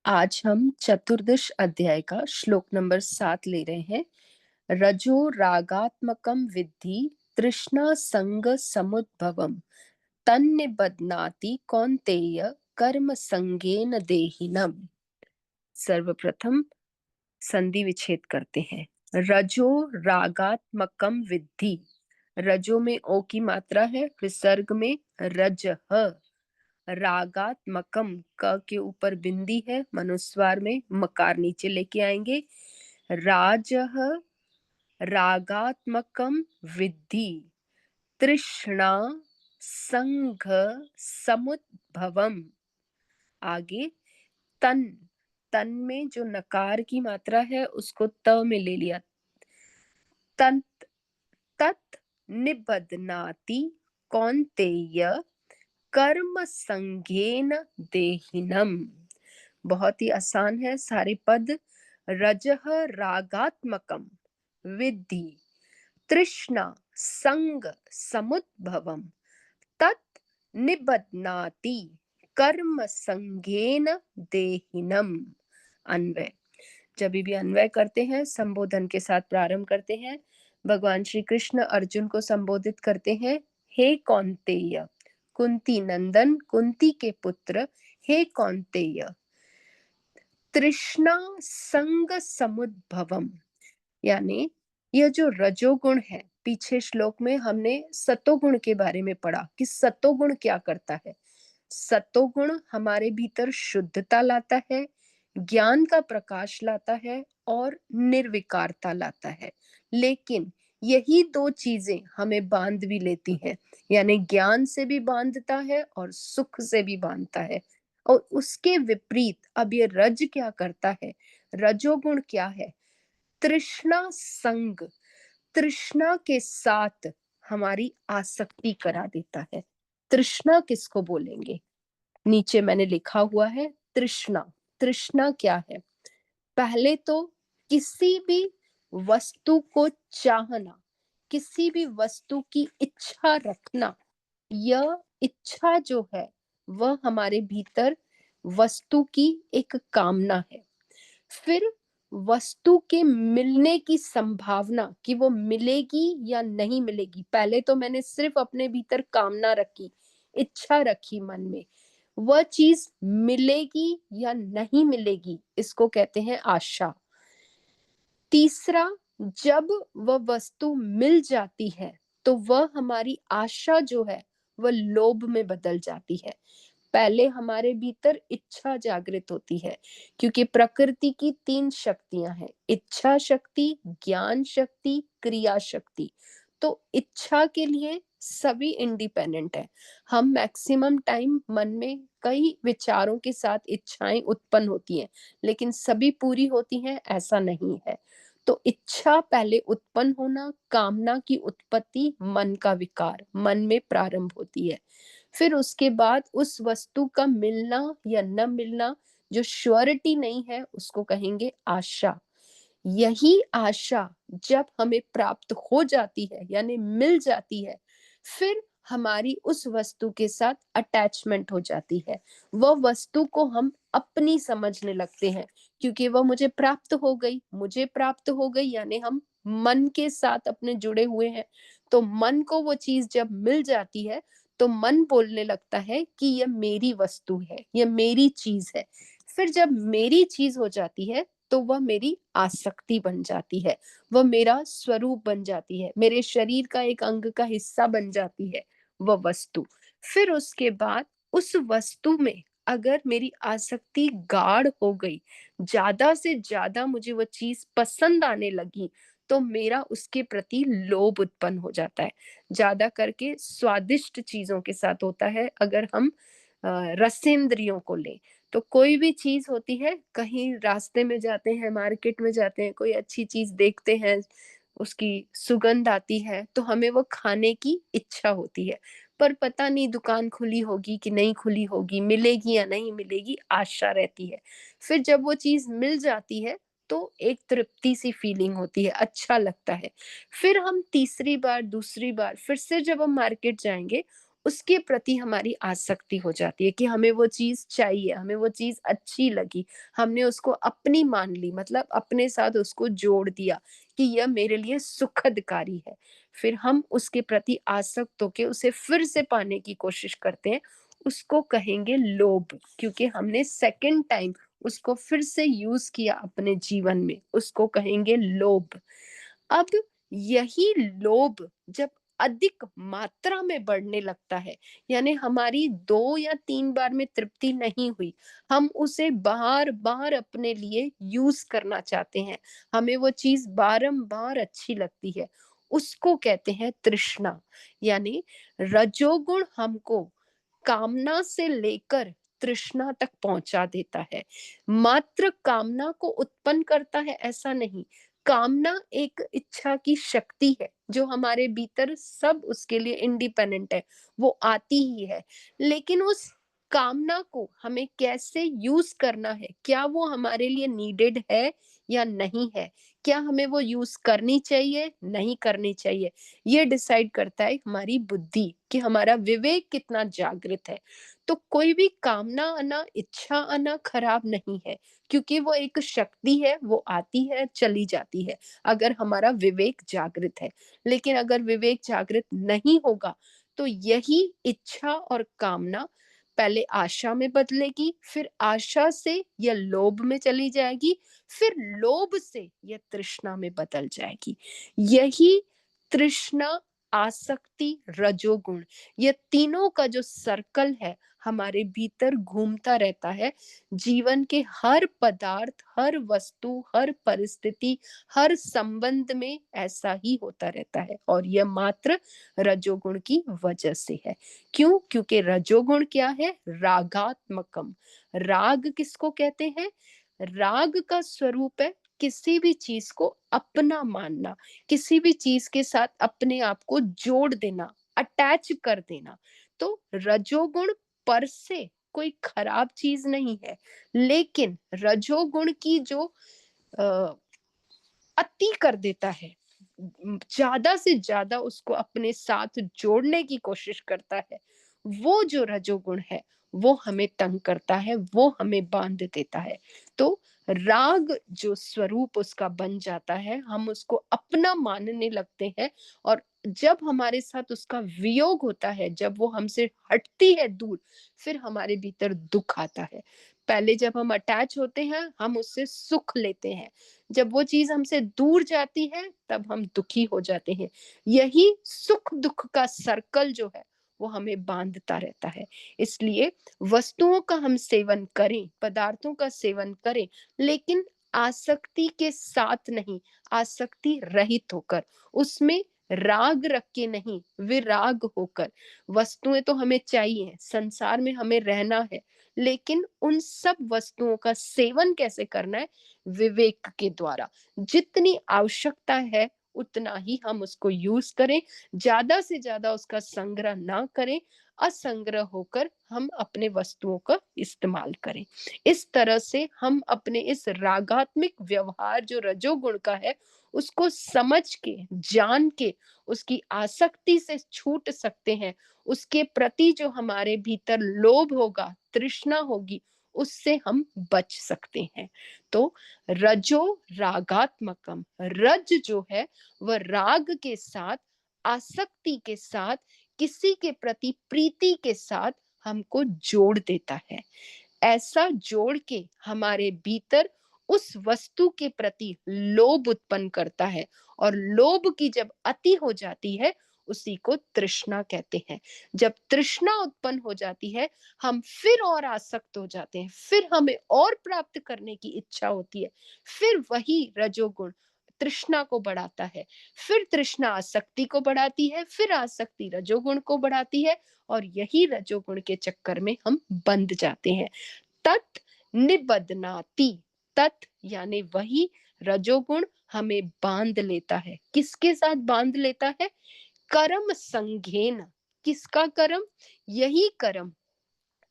आज हम चतुर्दश अध्याय का श्लोक नंबर 7 ले रहे हैं। रजो रागात्मकम विद्धि तृष्णा संग समुद्भवम तन्निबध्नाति कौन्तेय कर्म संगेन देहिनम। सर्वप्रथम संधि विच्छेद करते हैं। रजो रागात्मकम विद्धि, रजो में ओ की मात्रा है, विसर्ग में रजह। रागात्मकम, क के ऊपर बिंदी है, मनुस्वार में मकार नीचे लेके आएंगे। राजह रागात्मकम विद्धि तृष्णा संघ समुद्भवम। आगे तन, तन में जो नकार की मात्रा है उसको त में ले लिया। तन तत् निबध्नाति कौन्तेय कर्म संगेन देहिनम। बहुत ही आसान है सारे पद। रजह रागात्मकम विद्धि तृष्णा संग समुद्भवम तत् निबध्नाति कर्म संगेन देहिनम। अन्वय, जब भी अन्वय करते हैं संबोधन के साथ प्रारंभ करते हैं। भगवान श्री कृष्ण अर्जुन को संबोधित करते हैं, हे कौन्तेय, कुंती नंदन, कुंती के पुत्र, हे कौन्तेय, तृष्णा संग समुद्भवम, यानी यह जो रजोगुण है, पीछे श्लोक में हमने सतोगुण के बारे में पढ़ा कि सतोगुण क्या करता है। सतोगुण हमारे भीतर शुद्धता लाता है, ज्ञान का प्रकाश लाता है और निर्विकारता लाता है। लेकिन यही दो चीजें हमें बांध भी लेती हैं, यानी ज्ञान से भी बांधता है और सुख से भी बांधता है। और उसके विपरीत अब ये रज क्या करता है, रजोगुण क्या है, तृष्णा संग, तृष्णा के साथ हमारी आसक्ति करा देता है। तृष्णा किसको बोलेंगे, नीचे मैंने लिखा हुआ है तृष्णा। तृष्णा क्या है, पहले तो किसी भी वस्तु को चाहना, किसी भी वस्तु की इच्छा रखना। यह इच्छा जो है वह हमारे भीतर वस्तु की एक कामना है। फिर वस्तु के मिलने की संभावना कि वो मिलेगी या नहीं मिलेगी। पहले तो मैंने सिर्फ अपने भीतर कामना रखी, इच्छा रखी मन में, वह चीज मिलेगी या नहीं मिलेगी, इसको कहते हैं आशा। तीसरा, जब वह वस्तु मिल जाती है तो वह हमारी आशा जो है वह लोभ में बदल जाती है। पहले हमारे भीतर इच्छा जागृत होती है, क्योंकि प्रकृति की तीन शक्तियां हैं, इच्छा शक्ति, ज्ञान शक्ति, क्रिया शक्ति। तो इच्छा के लिए सभी इंडिपेंडेंट है। हम मैक्सिमम टाइम मन में कई विचारों के साथ इच्छाएं उत्पन्न होती हैं, लेकिन सभी पूरी होती हैं ऐसा नहीं है। तो इच्छा पहले उत्पन्न होना, कामना की उत्पत्ति मन का विकार, मन में प्रारंभ होती है। फिर उसके बाद उस वस्तु का मिलना या न मिलना, जो श्योरिटी नहीं है, उसको कहेंगे आशा। यही आशा जब हमें प्राप्त हो जाती है यानी मिल जाती है, फिर हमारी उस वस्तु के साथ अटैचमेंट हो जाती है। वह वस्तु को हम अपनी समझने लगते हैं, क्योंकि वह मुझे प्राप्त हो गई, मुझे प्राप्त हो गई, यानी हम मन के साथ अपने जुड़े हुए हैं। तो मन को वो चीज जब मिल जाती है तो मन बोलने लगता है कि यह मेरी वस्तु है, यह मेरी चीज है। फिर जब मेरी चीज हो जाती है तो वह मेरी आसक्ति बन जाती है, वह मेरा स्वरूप बन जाती है, मेरे शरीर का एक अंग का हिस्सा बन जाती है वह वस्तु। फिर उसके बाद उस वस्तु में अगर मेरी आसक्ति गाढ़ हो गई, ज्यादा से ज्यादा मुझे वह चीज पसंद आने लगी, तो मेरा उसके प्रति लोभ उत्पन्न हो जाता है। ज्यादा करके स्वादिष्ट चीजों के साथ होता है। अगर हम रसेंद्रियों को लें तो कोई भी चीज होती है, कहीं रास्ते में जाते हैं, मार्केट में जाते हैं, कोई अच्छी चीज देखते हैं, उसकी सुगंध आती है तो हमें वो खाने की इच्छा होती है। पर पता नहीं दुकान खुली होगी कि नहीं खुली होगी, मिलेगी या नहीं मिलेगी, आशा रहती है। फिर जब वो चीज मिल जाती है तो एक तृप्ति सी फीलिंग होती है, अच्छा लगता है। फिर हम तीसरी बार, दूसरी बार, फिर से जब हम मार्केट जाएंगे, उसके प्रति हमारी आसक्ति हो जाती है कि हमें वो चीज़ चाहिए, हमें वो चीज़ अच्छी लगी, हमने उसको अपनी मान ली, मतलब अपने साथ उसको जोड़ दिया कि यह मेरे लिए सुखदकारी है। फिर हम उसके प्रति आसक्त होके उसे फिर से पाने की कोशिश करते हैं, उसको कहेंगे लोभ, क्योंकि हमने सेकंड टाइम उसको फिर से यूज़ किया अपने जीवन में, उसको कहेंगे लोभ। अब यही लोभ जब अधिक मात्रा में बढ़ने लगता है, यानी हमारी 2 या 3 बार में तृप्ति नहीं हुई, हम उसे बार-बार अपने लिए यूज़ करना चाहते हैं, हमें वो चीज़ बारंबार अच्छी लगती है, उसको कहते हैं तृष्णा। यानी रजोगुण हमको कामना से लेकर तृष्णा तक पहुंचा देता है। मात्र कामना को उत्पन्न करता है ऐसा नहीं, कामना एक इच्छा की शक्ति है जो हमारे भीतर सब उसके लिए इंडिपेंडेंट है, वो आती ही है। लेकिन उस कामना को हमें कैसे यूज करना है, क्या वो हमारे लिए नीडेड है या नहीं है, क्या हमें वो यूज करनी चाहिए नहीं करनी चाहिए, ये डिसाइड करता है हमारी बुद्धि, कि हमारा विवेक कितना जागृत है। तो कोई भी कामना आना, इच्छा आना खराब नहीं है, क्योंकि वो एक शक्ति है, वो आती है चली जाती है अगर हमारा विवेक जागृत है। लेकिन अगर विवेक जागृत नहीं होगा तो यही इच्छा और कामना पहले आशा में बदलेगी, फिर आशा से यह लोभ में चली जाएगी, फिर लोभ से यह तृष्णा में बदल जाएगी। यही तृष्णा, आसक्ति, रजोगुण, ये तीनों का जो सर्कल है हमारे भीतर घूमता रहता है। जीवन के हर पदार्थ, हर वस्तु, हर परिस्थिति, हर संबंध में ऐसा ही होता रहता है, और यह मात्र रजोगुण की वजह से है। क्यों? क्योंकि रजोगुण क्या है? रागात्मकम। राग किसको कहते हैं? राग का स्वरूप है किसी भी चीज को अपना मानना, किसी भी चीज के साथ अपने आप को जोड़ देना, अटैच कर देना। तो रजोगुण पर से कोई खराब चीज नहीं है, लेकिन रजोगुण की जो अ, अति कर देता है, ज्यादा से ज्यादा उसको अपने साथ जोड़ने की कोशिश करता है, वो जो रजोगुण है वो हमें तंग करता है, वो हमें बांध देता है। तो राग जो स्वरूप उसका बन जाता है, हम उसको अपना मानने लगते हैं, और जब हमारे साथ उसका वियोग होता है, जब वो हमसे हटती है दूर, फिर हमारे भीतर दुख आता है। पहले जब हम अटैच होते हैं हम उससे सुख लेते हैं, जब वो चीज हमसे दूर जाती है तब हम दुखी हो जाते हैं। यही सुख दुख का सर्कल जो है वो हमें बांधता रहता है। इसलिए वस्तुओं का हम सेवन करें, पदार्थों का सेवन करें, लेकिन आसक्ति के साथ नहीं, आसक्ति रहित होकर, उसमें राग रख के नहीं, विराग होकर। वस्तुएं तो हमें चाहिए, संसार में हमें रहना है, लेकिन उन सब वस्तुओं का सेवन कैसे करना है? विवेक के द्वारा। जितनी आवश्यकता है उतना ही हम उसको यूज करें, ज्यादा से ज्यादा उसका संग्रह ना करें, असंग्रह होकर हम अपने वस्तुओं का इस्तेमाल करें। इस तरह से हम अपने इस रागात्मक व्यवहार जो रजोगुण का है उसको समझ के, जान के, उसकी आसक्ति से छूट सकते हैं। उसके प्रति जो हमारे भीतर लोभ होगा, तृष्णा होगी, उससे हम बच सकते हैं। तो रजो रागात्मकम, रज जो है वह राग के साथ, आसक्ति के साथ, किसी के प्रति प्रीति के साथ हमको जोड़ देता है। ऐसा जोड़ के हमारे भीतर उस वस्तु के प्रति लोभ उत्पन्न करता है, और लोभ की जब अति हो जाती है उसी को तृष्णा कहते हैं। जब तृष्णा उत्पन्न हो जाती है हम फिर और आसक्त हो जाते हैं, फिर हमें और प्राप्त करने की इच्छा होती है, फिर वही रजोगुण तृष्णा को बढ़ाता है, फिर तृष्णा आसक्ति को बढ़ाती है, फिर आसक्ति रजोगुण को बढ़ाती है, और यही रजोगुण के चक्कर में हम बंध जाते हैं। तत् निबदनाति, तत् यानी वही रजोगुण हमें बांध लेता है। किसके साथ बांध लेता है? कर्म संघेन। किसका कर्म? यही कर्म,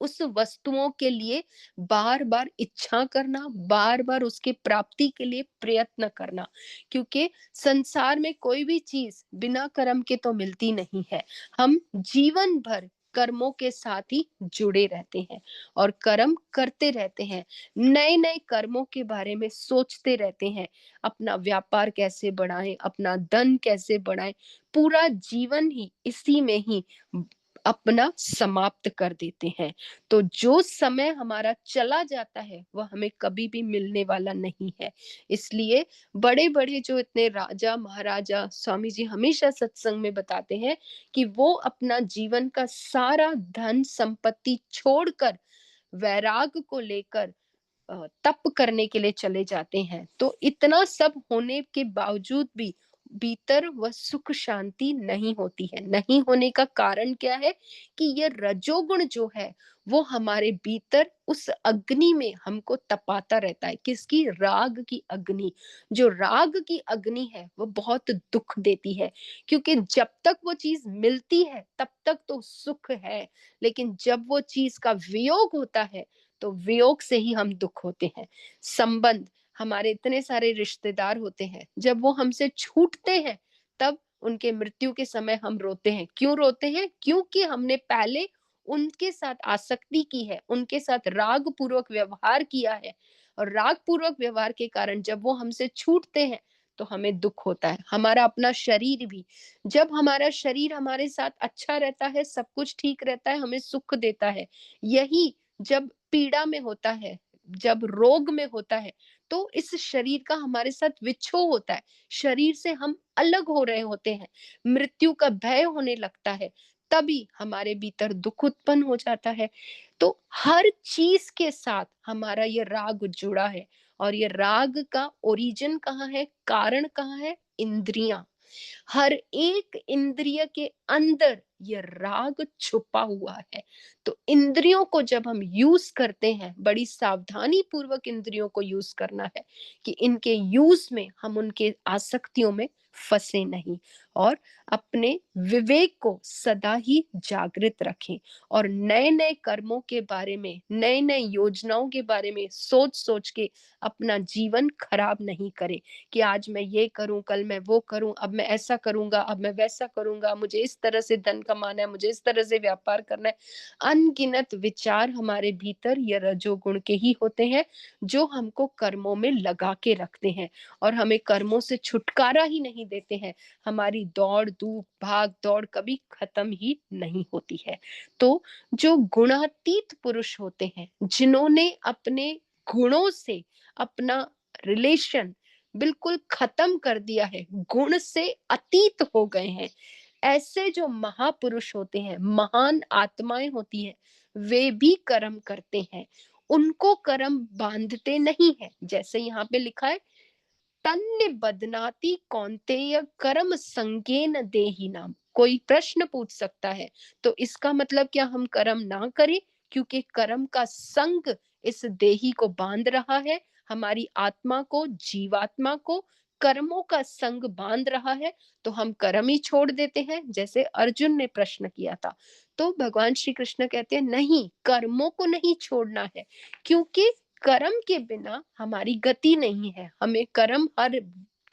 उस वस्तुओं के लिए बार बार इच्छा करना, बार बार उसके प्राप्ति के लिए प्रयत्न करना, क्योंकि संसार में कोई भी चीज बिना कर्म के तो मिलती नहीं है। हम जीवन भर कर्मों के साथ ही जुड़े रहते हैं और कर्म करते रहते हैं, नए नए कर्मों के बारे में सोचते रहते हैं, अपना व्यापार कैसे बढ़ाएं, अपना धन कैसे बढ़ाएं, पूरा जीवन ही इसी में ही अपना समाप्त कर देते हैं। तो जो समय हमारा चला जाता है वह हमें कभी भी मिलने वाला नहीं है। इसलिए बड़े बड़े जो इतने राजा महाराजा स्वामी जी हमेशा सत्संग में बताते हैं कि वो अपना जीवन का सारा धन संपत्ति छोड़कर वैराग को लेकर तप करने के लिए चले जाते हैं। तो इतना सब होने के बावजूद भी भीतर वह सुख शांति नहीं होती है। नहीं होने का कारण क्या है कि ये रजोगुण जो है वो हमारे भीतर उस अग्नि में हमको तपाता रहता है। किसकी? राग की अग्नि। जो राग की अग्नि है वो बहुत दुख देती है, क्योंकि जब तक वो चीज मिलती है तब तक तो सुख है, लेकिन जब वो चीज का वियोग होता है तो वियोग से ही हम दुख होते हैं। संबंध, हमारे इतने सारे रिश्तेदार होते हैं, जब वो हमसे छूटते हैं तब उनके मृत्यु के समय हम रोते हैं। क्यों रोते हैं? क्योंकि हमने पहले उनके साथ आसक्ति की है, उनके साथ राग पूर्वक व्यवहार किया है, और राग पूर्वक व्यवहार के कारण जब वो हमसे छूटते हैं तो हमें दुख होता है। हमारा अपना शरीर भी, जब हमारा शरीर हमारे साथ अच्छा रहता है, सब कुछ ठीक रहता है, हमें सुख देता है, यही जब पीड़ा में होता है, जब रोग में होता है, तो इस शरीर का हमारे साथ विच्छोह होता है, शरीर से हम अलग हो रहे होते हैं, मृत्यु का भय होने लगता है, तभी हमारे भीतर दुख उत्पन्न हो जाता है। तो हर चीज के साथ हमारा ये राग जुड़ा है, और ये राग का ओरिजिन कहाँ है, कारण कहाँ है? इंद्रियां। हर एक इंद्रिय के अंदर ये राग छुपा हुआ है। तो इंद्रियों को जब हम यूज करते हैं, बड़ी सावधानी पूर्वक इंद्रियों को यूज करना है कि इनके यूज में हम उनके आसक्तियों में फंसे नहीं, और अपने विवेक को सदा ही जागृत रखें, और नए नए कर्मों के बारे में, नए नए योजनाओं के बारे में सोच सोच के अपना जीवन खराब नहीं करें कि आज मैं ये करूं, कल मैं वो करूं, अब मैं ऐसा करूंगा, अब मैं वैसा करूंगा, मुझे इस तरह से धन कमाना है, मुझे इस तरह से व्यापार करना है। अनगिनत विचार हमारे भीतर ये रजोगुण के ही होते हैं, जो हमको कर्मों में लगा के रखते हैं और हमें कर्मों से छुटकारा ही नहीं देते हैं। हमारी दौड़ धूप भाग दौड़ कभी खत्म ही नहीं होती है। तो जो गुणातीत पुरुष होते हैं, जिन्होंने अपने गुणों से अपना रिलेशन बिल्कुल खत्म कर दिया है, गुण से अतीत हो गए हैं, ऐसे जो महापुरुष होते हैं, महान आत्माएं होती हैं, वे भी कर्म करते हैं। उनको कर्म बांधते नहीं है। जैसे यहाँ पे लिखा है, तन्य बदनाति कौन्तेय कर्म संगेन देहि नाम। कोई प्रश्न पूछ सकता है, तो इसका मतलब क्या हम कर्म ना करें? क्योंकि कर्म का संग इस देही को बांध रहा है, हमारी आत्मा को, जीवात्मा को कर्मों का संग बांध रहा है, तो हम कर्म ही छोड़ देते हैं, जैसे अर्जुन ने प्रश्न किया था। तो भगवान श्री कृष्ण कहते हैं नहीं, कर्मों को नहीं छोड़ना है, क्योंकि कर्म के बिना हमारी गति नहीं है। हमें कर्म हर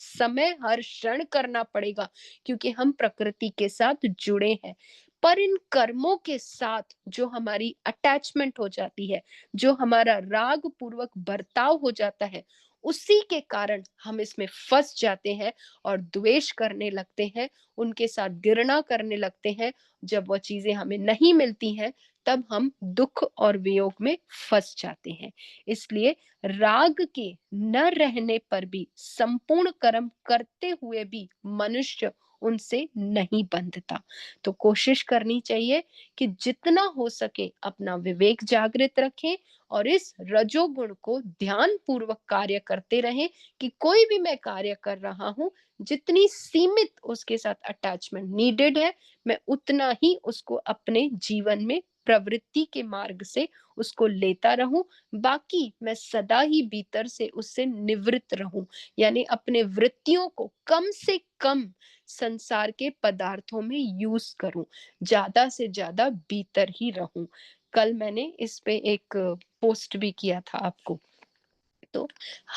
समय हर क्षण करना पड़ेगा, क्योंकि हम प्रकृति के साथ जुड़े हैं। पर इन कर्मों के साथ जो हमारी अटैचमेंट हो जाती है, जो हमारा राग पूर्वक बर्ताव हो जाता है, उसी के कारण हम इसमें फंस जाते हैं और द्वेष करने लगते हैं, उनके साथ घृणा करने लगते हैं। जब वह चीजें हमें नहीं मिलती हैं, तब हम दुख और वियोग में फंस जाते हैं। इसलिए राग के न रहने पर भी, संपूर्ण कर्म करते हुए भी मनुष्य उनसे नहीं बंधता। तो कोशिश करनी चाहिए कि जितना हो सके अपना विवेक जागृत रखें, और इस रजोगुण को ध्यान पूर्वक कार्य करते रहें कि कोई भी मैं कार्य कर रहा हूं, जितनी सीमित उसके साथ अटैचमेंट नीडेड है, मैं उतना ही उसको अपने जीवन में प्रवृत्ति के मार्ग से उसको लेता रहूं। बाकी मैं सदा ही भीतर से उससे निवृत्त रहूं, यानी अपने वृत्तियों को कम से कम संसार के पदार्थों में यूज करूं, ज्यादा से ज्यादा भीतर ही रहूं। कल मैंने इस पे एक पोस्ट भी किया था आपको। तो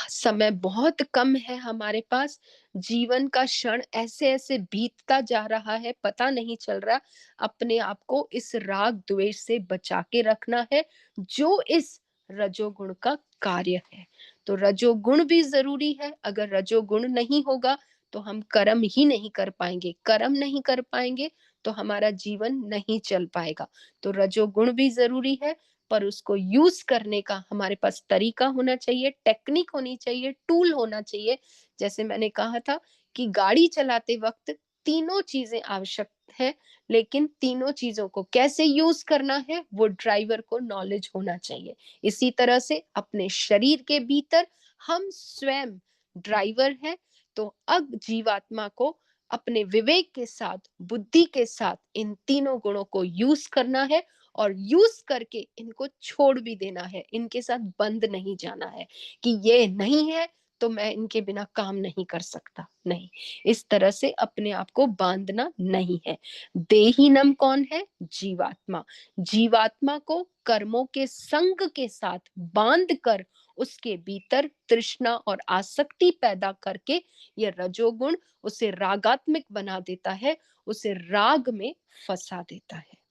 समय बहुत कम है हमारे पास। जीवन का क्षण ऐसे-ऐसे बीतता जा रहा है, पता नहीं चल रहा। अपने आप को इस राग द्वेष से बचा के रखना है, जो इस रजोगुण का कार्य है। तो रजोगुण भी ज़रूरी है, अगर रजोगुण नहीं होगा, तो हम कर्म ही नहीं कर पाएँगे। कर्म नहीं कर पाएँगे, तो हमारा जीवन नहीं चल पाएगा। तो रजोगुण भी ज़रूरी है, पर उसको यूज करने का हमारे पास तरीका होना चाहिए, टेक्निक होनी चाहिए, टूल होना चाहिए। जैसे मैंने कहा था कि गाड़ी चलाते वक्त तीनों चीजें आवश्यक है, लेकिन तीनों चीजों को कैसे यूज करना है वो ड्राइवर को नॉलेज होना चाहिए। इसी तरह से अपने शरीर के भीतर हम स्वयं ड्राइवर हैं। तो अब जीवात्मा को अपने विवेक के साथ, बुद्धि के साथ इन तीनों गुणों को यूज करना है, और यूज करके इनको छोड़ भी देना है। इनके साथ बंद नहीं जाना है कि ये नहीं है तो मैं इनके बिना काम नहीं कर सकता, नहीं। इस तरह से अपने आप को बांधना नहीं है। देहीनम कौन है? जीवात्मा। जीवात्मा को कर्मों के संग के साथ बांध कर उसके भीतर तृष्णा और आसक्ति पैदा करके यह रजोगुण उसे रागात्मक बना देता है, उसे राग में फंसा देता है।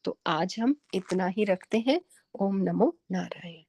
तो आज हम इतना ही रखते हैं। ओम नमो नारायण।